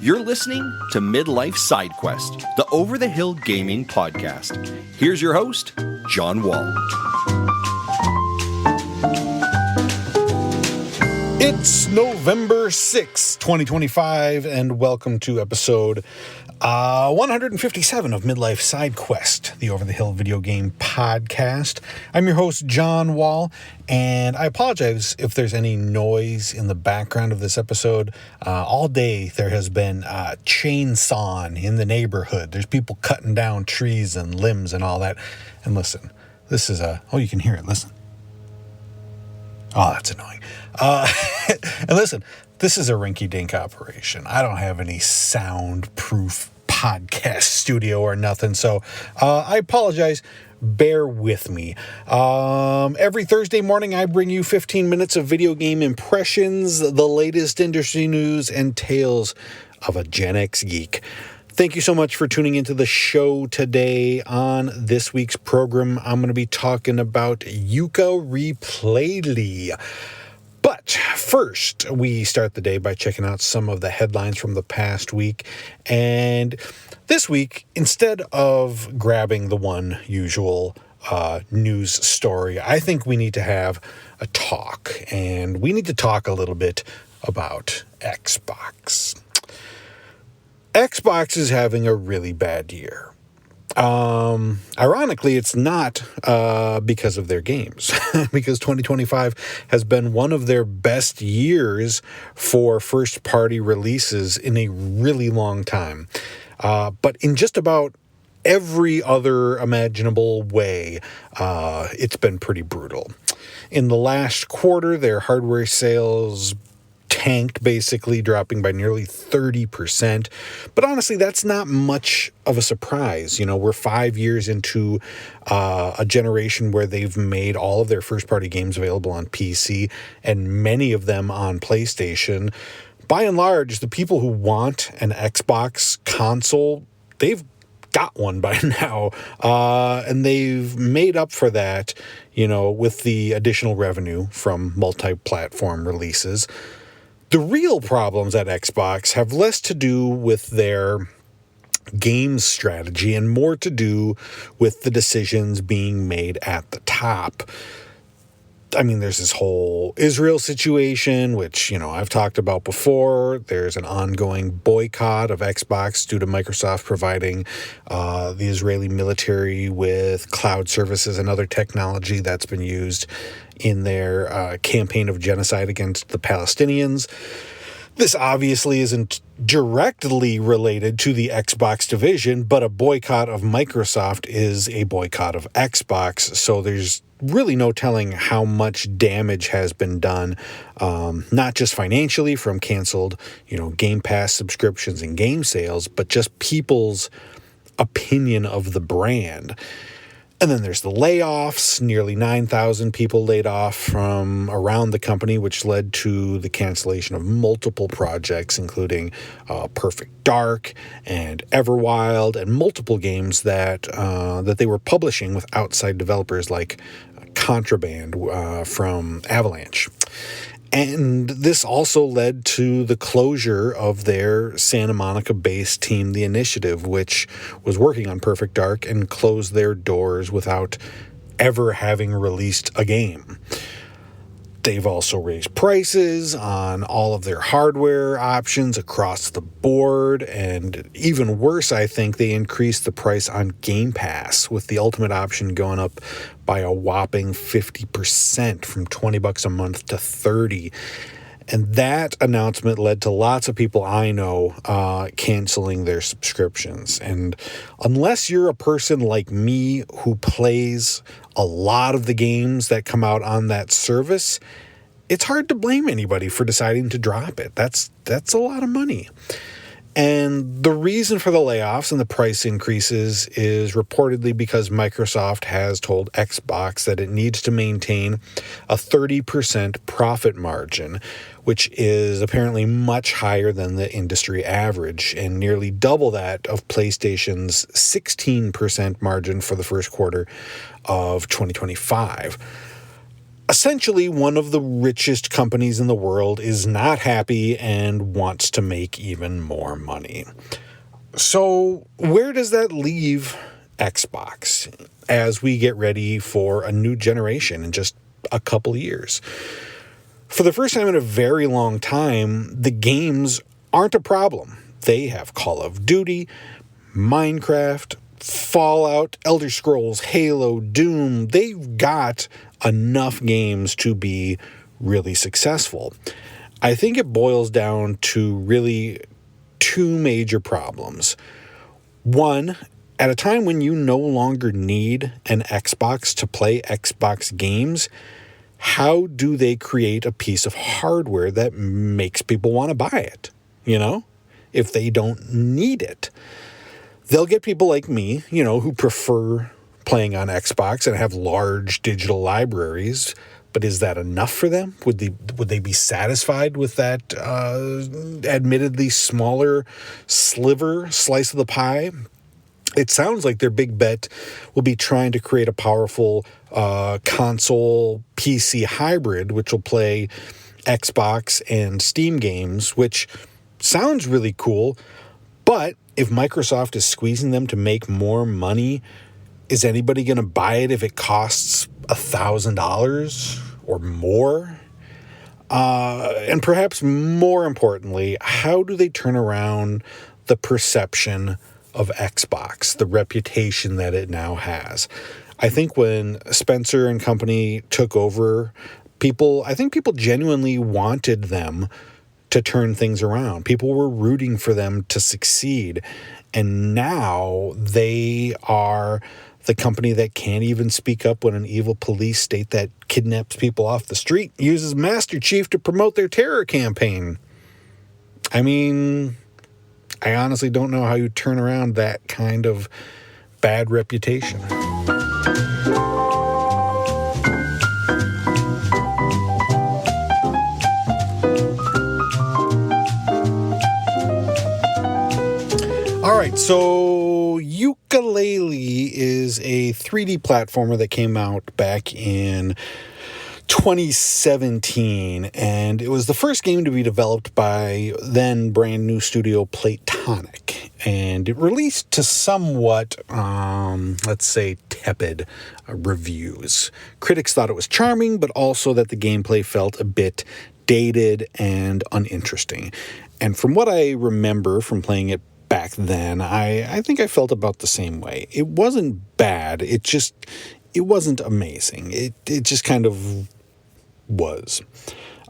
You're listening to Midlife Side Quest, the Over the Hill Gaming Podcast. Here's your host, John Wall. It's November 6, 2025, and welcome to episode 157 of Midlife Side Quest, the Over the Hill video game podcast. I'm your host, John Wall, and I apologize if there's any noise in the background of this episode. All day there has been chainsawing in the neighborhood. There's people cutting down trees and limbs and all that. And listen, this is you can hear it, listen. Oh, that's annoying. And listen, this is a rinky-dink operation. I don't have any soundproof podcast studio or nothing, so I apologize. Bear with me. Every Thursday morning, I bring you 15 minutes of video game impressions, the latest industry news, and tales of a Gen X geek. Thank you so much for tuning into the show today. On this week's program, I'm going to be talking about Yooka-Replaylee. But first, we start the day by checking out some of the headlines from the past week. And this week, instead of grabbing the one usual news story, I think we need to have a talk. And we need to talk a little bit about Xbox. Xbox is having a really bad year. Ironically, it's not because of their games, because 2025 has been one of their best years for first-party releases in a really long time. But in just about every other imaginable way, it's been pretty brutal. In the last quarter, their hardware sales tanked, basically dropping by nearly 30%. But honestly, that's not much of a surprise. You know, we're 5 years into a generation where they've made all of their first-party games available on PC and many of them on PlayStation. By and large, the people who want an Xbox console, they've got one by now. And they've made up for that, you know, with the additional revenue from multi-platform releases. The real problems at Xbox have less to do with their game strategy and more to do with the decisions being made at the top. I mean, there's this whole Israel situation, which, you know, I've talked about before. There's an ongoing boycott of Xbox due to Microsoft providing the Israeli military with cloud services and other technology that's been used in their campaign of genocide against the Palestinians. This obviously isn't directly related to the Xbox division, but a boycott of Microsoft is a boycott of Xbox, so there's really no telling how much damage has been done, not just financially from canceled, Game Pass subscriptions and game sales, but just people's opinion of the brand. And then there's the layoffs, nearly 9,000 people laid off from around the company, which led to the cancellation of multiple projects, including Perfect Dark and Everwild, and multiple games that they were publishing with outside developers like Contraband from Avalanche. And this also led to the closure of their Santa Monica-based team, The Initiative, which was working on Perfect Dark, and closed their doors without ever having released a game. They've also raised prices on all of their hardware options across the board, and even worse, I think, they increased the price on Game Pass, with the Ultimate option going up by a whopping 50% from $20 a month to $30. And that announcement led to lots of people I know canceling their subscriptions. And unless you're a person like me who plays a lot of the games that come out on that service, it's hard to blame anybody for deciding to drop it. That's a lot of money. And the reason for the layoffs and the price increases is reportedly because Microsoft has told Xbox that it needs to maintain a 30% profit margin, which is apparently much higher than the industry average and nearly double that of PlayStation's 16% margin for the first quarter of 2025. Essentially, one of the richest companies in the world is not happy and wants to make even more money. So, where does that leave Xbox as we get ready for a new generation in just a couple years? For the first time in a very long time, the games aren't a problem. They have Call of Duty, Minecraft, Fallout, Elder Scrolls, Halo, Doom. They've got enough games to be really successful. I think it boils down to really two major problems. One, at a time when you no longer need an Xbox to play Xbox games, how do they create a piece of hardware that makes people want to buy it? If they don't need it. They'll get people like me, who prefer playing on Xbox and have large digital libraries. But is that enough for them? Would they be satisfied with that admittedly smaller slice of the pie? It sounds like their big bet will be trying to create a powerful console PC hybrid, which will play Xbox and Steam games, which sounds really cool. But if Microsoft is squeezing them to make more money, is anybody going to buy it if it costs $1,000 or more? And perhaps more importantly, how do they turn around the perception of Xbox, the reputation that it now has? I think when Spencer and company took over, people genuinely wanted them to turn things around. People were rooting for them to succeed. And now they are the company that can't even speak up when an evil police state that kidnaps people off the street uses Master Chief to promote their terror campaign. I mean, I honestly don't know how you turn around that kind of bad reputation. All right, so Yooka-Laylee is a 3D platformer that came out back in 2017, and it was the first game to be developed by then brand new studio Playtonic, and it released to somewhat, let's say, tepid reviews. Critics thought it was charming, but also that the gameplay felt a bit dated and uninteresting. And from what I remember from playing it back then, I think I felt about the same way. It wasn't bad. It wasn't amazing. It just kind of was.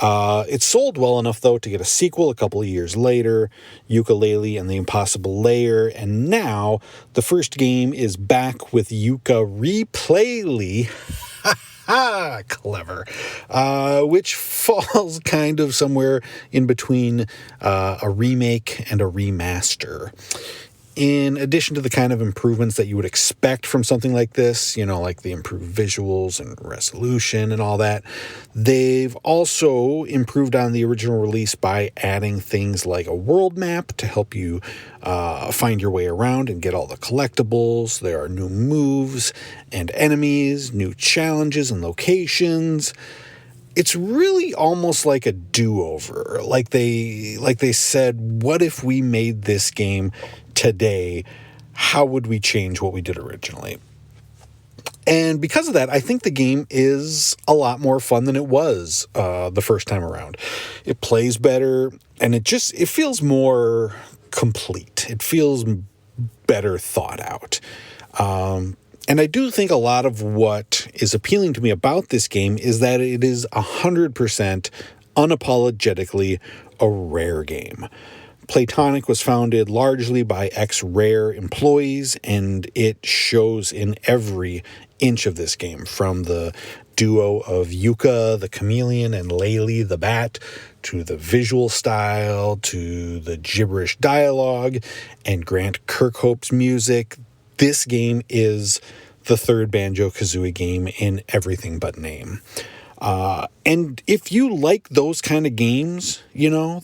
It sold well enough, though, to get a sequel a couple of years later, Yooka-Laylee and the Impossible Lair, and now the first game is back with Yooka-Replaylee. Clever. Which falls kind of somewhere in between a remake and a remaster. In addition to the kind of improvements that you would expect from something like this, like the improved visuals and resolution and all that, they've also improved on the original release by adding things like a world map to help you find your way around and get all the collectibles. There are new moves and enemies, new challenges and locations. It's really almost like a do-over. Like they said, what if we made this game today? How would we change what we did originally? And because of that, I think the game is a lot more fun than it was the first time around. It plays better, and it feels more complete. It feels better thought out. And I do think a lot of what is appealing to me about this game is that it is 100% unapologetically a Rare game. Playtonic was founded largely by ex-Rare employees, and it shows in every inch of this game, from the duo of Yooka, the chameleon, and Laylee, the bat, to the visual style, to the gibberish dialogue, and Grant Kirkhope's music. This game is the third Banjo-Kazooie game in everything but name. And if you like those kind of games, the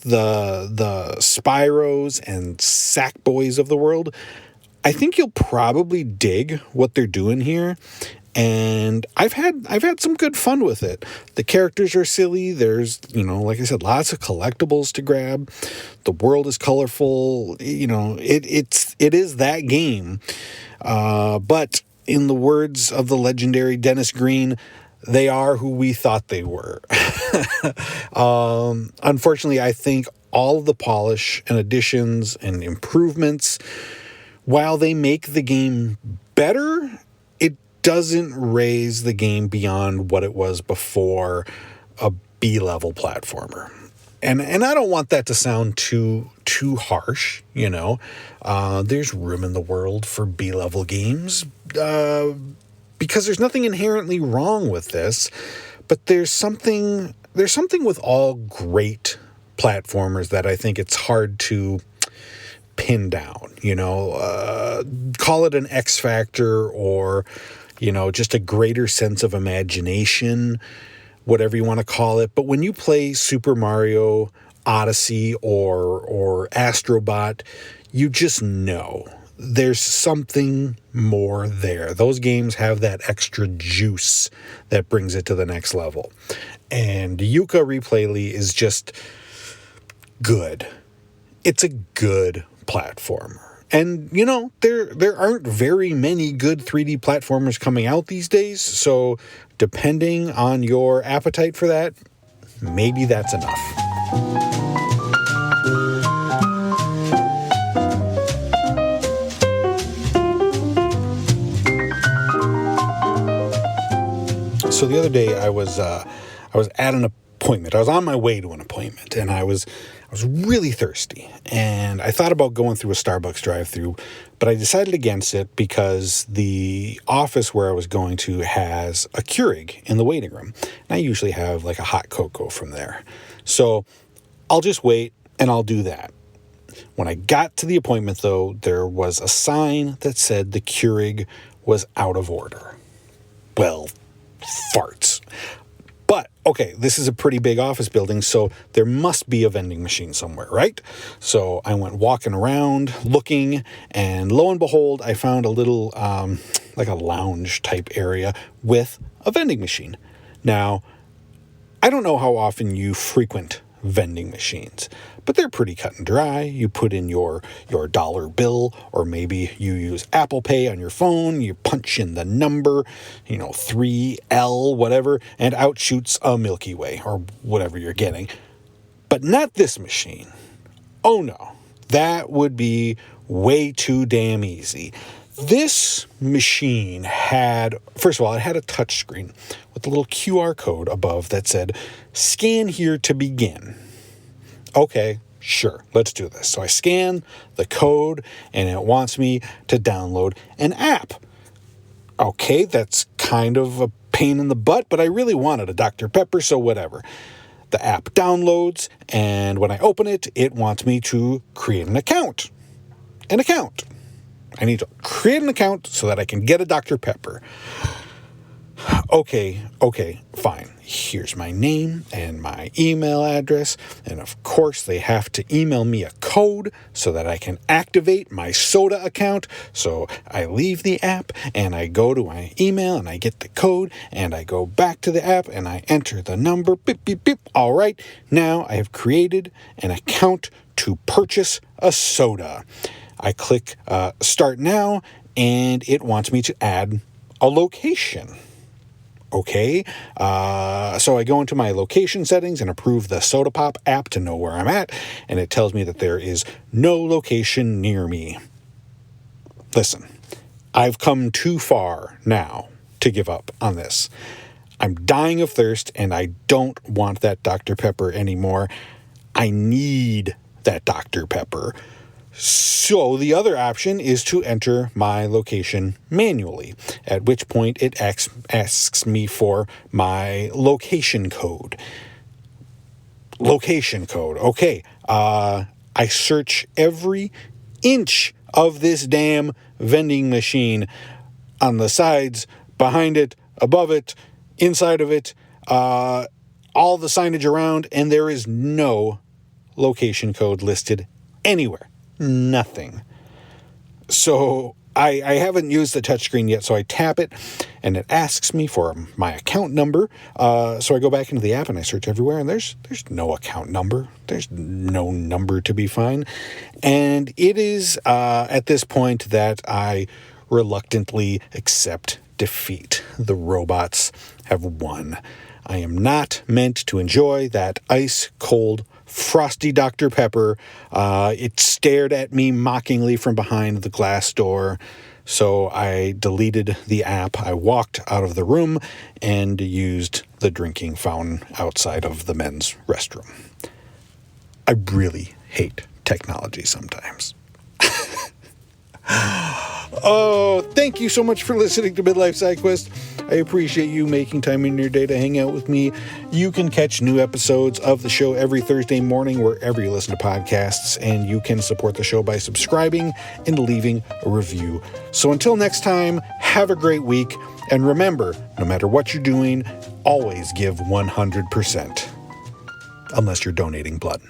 Spyros and Sackboys of the world, I think you'll probably dig what they're doing here. And I've had some good fun with it. The characters are silly. There's, like I said, lots of collectibles to grab. The world is colorful. It is that game. But in the words of the legendary Dennis Green, they are who we thought they were. Unfortunately, I think all of the polish and additions and improvements, while they make the game better, it doesn't raise the game beyond what it was before a B-level platformer. And I don't want that to sound too harsh, There's room in the world for B-level games, because there's nothing inherently wrong with this, but there's something with all great platformers that I think it's hard to pin down, call it an X factor or, just a greater sense of imagination, whatever you want to call it. But when you play Super Mario Odyssey or Astrobot, you just know there's something more there. Those games have that extra juice that brings it to the next level. And Yooka-Replaylee is just good. It's a good platformer. And, there aren't very many good 3D platformers coming out these days, so depending on your appetite for that, maybe that's enough. So the other day I was at an appointment. I was on my way to an appointment, and I was really thirsty, and I thought about going through a Starbucks drive-thru, but I decided against it because the office where I was going to has a Keurig in the waiting room, and I usually have like a hot cocoa from there. So I'll just wait, and I'll do that. When I got to the appointment, though, there was a sign that said the Keurig was out of order. Well, farts. But, okay, this is a pretty big office building, so there must be a vending machine somewhere, right? So I went walking around, looking, and lo and behold, I found a little, like a lounge type area with a vending machine. Now, I don't know how often you frequent vending machines, but they're pretty cut and dry. You put in your dollar bill, or maybe you use Apple Pay on your phone, you punch in the number, 3L, whatever, and out shoots a Milky Way, or whatever you're getting. But not this machine. Oh no, that would be way too damn easy. This machine had, first of all, it had a touch screen with a little QR code above that said, "Scan here to begin." Okay, sure, let's do this. So I scan the code, and it wants me to download an app. Okay, that's kind of a pain in the butt, but I really wanted a Dr. Pepper, so whatever. The app downloads, and when I open it, it wants me to create an account. I need to create an account so that I can get a Dr. Pepper. Okay, fine. Here's my name and my email address. And of course, they have to email me a code so that I can activate my soda account. So I leave the app and I go to my email and I get the code and I go back to the app and I enter the number. Beep, beep, beep. All right, now I have created an account to purchase a soda. I click Start Now, and it wants me to add a location. Okay, so I go into my location settings and approve the Soda Pop app to know where I'm at, and it tells me that there is no location near me. Listen, I've come too far now to give up on this. I'm dying of thirst, and I don't want that Dr. Pepper anymore. I need that Dr. Pepper. So the other option is to enter my location manually, at which point it asks me for my location code. Okay. I search every inch of this damn vending machine, on the sides, behind it, above it, inside of it, all the signage around, and there is no location code listed anywhere. Nothing. So I haven't used the touchscreen yet, so I tap it, and it asks me for my account number. So I go back into the app, and I search everywhere, and there's no account number. There's no number to be found. And it is at this point that I reluctantly accept defeat. The robots have won. I am not meant to enjoy that ice-cold frosty Dr. Pepper. It stared at me mockingly from behind the glass door. So I deleted the app. I walked out of the room and used the drinking fountain outside of the men's restroom. I really hate technology sometimes. Oh, thank you so much for listening to Midlife Side Quest. I appreciate you making time in your day to hang out with me. You can catch new episodes of the show every Thursday morning wherever you listen to podcasts, and you can support the show by subscribing and leaving a review. So until next time, have a great week, and remember, no matter what you're doing, always give 100%, unless you're donating blood.